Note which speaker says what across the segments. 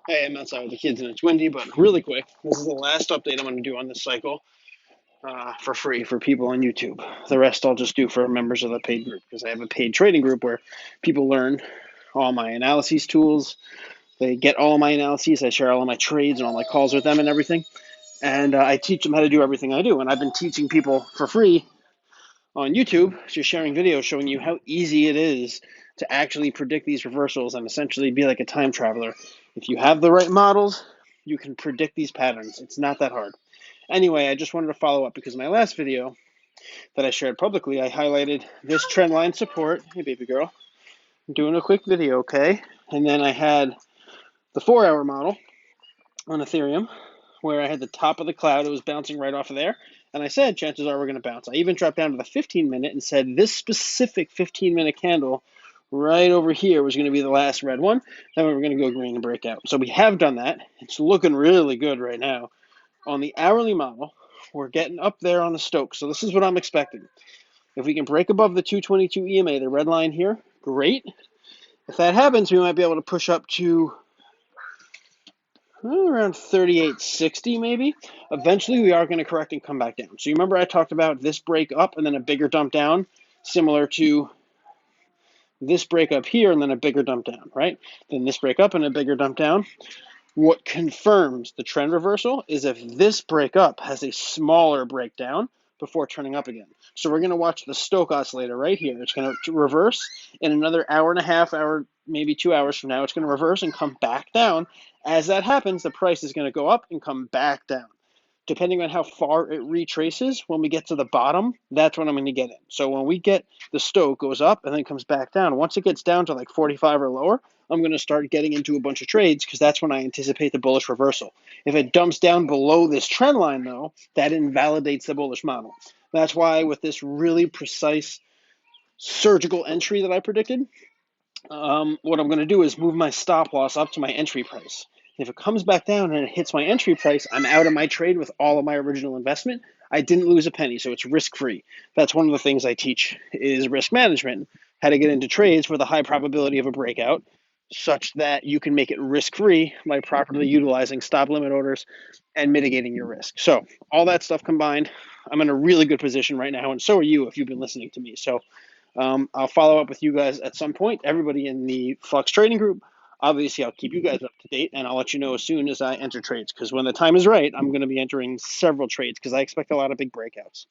Speaker 1: Hey, I'm outside with the kids and it's windy, but really quick, this is the last update I'm going to do on this cycle for free for people on YouTube. The rest I'll just do for members of the paid group because I have a paid trading group where people learn all my analyses tools. They get all of my analyses. I share all of my trades and all my calls with them and everything. And I teach them how to do everything I do. And I've been teaching people for free on YouTube, just sharing videos showing you how easy it is to actually predict these reversals and essentially be like a time traveler. If you have the right models, you can predict these patterns. It's not that hard. Anyway, I just wanted to follow up because my last video that I shared publicly, I highlighted this trend line support. Hey, baby girl. I'm doing a quick video, okay? And then I had the 4-hour model on Ethereum where I had the top of the cloud. It was bouncing right off of there. And I said, chances are we're going to bounce. I even dropped down to the 15-minute and said this specific 15-minute candle right over here was going to be the last red one. Then we were going to go green and break out. So we have done that. It's looking really good right now. On the hourly model, we're getting up there on the Stoke. So this is what I'm expecting. If we can break above the 222 EMA, the red line here, great. If that happens, we might be able to push up to around 38.60 maybe. Eventually, we are going to correct and come back down. So you remember I talked about this break up and then a bigger dump down, similar to this break up here and then a bigger dump down, right? Then this break up and a bigger dump down. What confirms the trend reversal is if this break up has a smaller breakdown before turning up again. So we're going to watch the Stoke oscillator right here. It's going to reverse in another hour and a half, hour, maybe 2 hours from now. It's going to reverse and come back down. As that happens, the price is going to go up and come back down. Depending on how far it retraces, when we get to the bottom, that's when I'm going to get in. So when we get the Stoke goes up and then comes back down, once it gets down to like 45 or lower, I'm going to start getting into a bunch of trades because that's when I anticipate the bullish reversal. If it dumps down below this trend line, though, that invalidates the bullish model. That's why with this really precise surgical entry that I predicted, what I'm going to do is move my stop loss up to my entry price. If it comes back down and it hits my entry price, I'm out of my trade with all of my original investment. I didn't lose a penny, so it's risk-free. That's one of the things I teach is risk management, how to get into trades with a high probability of a breakout, such that you can make it risk-free by properly utilizing stop limit orders and mitigating your risk. So all that stuff combined, I'm in a really good position right now, and so are you if you've been listening to me. So I'll follow up with you guys at some point. Everybody in the Flux trading group, obviously, I'll keep you guys up to date, and I'll let you know as soon as I enter trades. Because when the time is right, I'm going to be entering several trades because I expect a lot of big breakouts.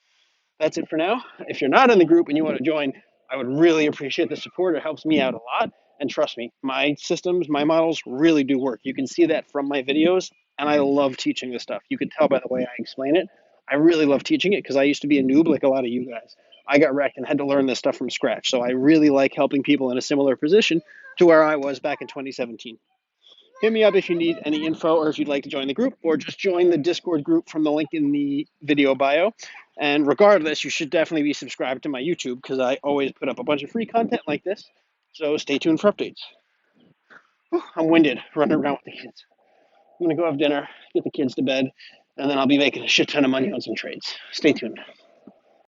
Speaker 1: That's it for now. If you're not in the group and you want to join, I would really appreciate the support. It helps me out a lot. And trust me, my systems, my models really do work. You can see that from my videos, and I love teaching this stuff. You can tell by the way I explain it. I really love teaching it because I used to be a noob like a lot of you guys. I got wrecked and had to learn this stuff from scratch. So I really like helping people in a similar position to where I was back in 2017. Hit me up if you need any info or if you'd like to join the group, or just join the Discord group from the link in the video bio. And regardless, you should definitely be subscribed to my YouTube because I always put up a bunch of free content like this. So stay tuned for updates. Whew, I'm winded running around with the kids. I'm going to go have dinner, get the kids to bed, and then I'll be making a shit ton of money on some trades. Stay tuned.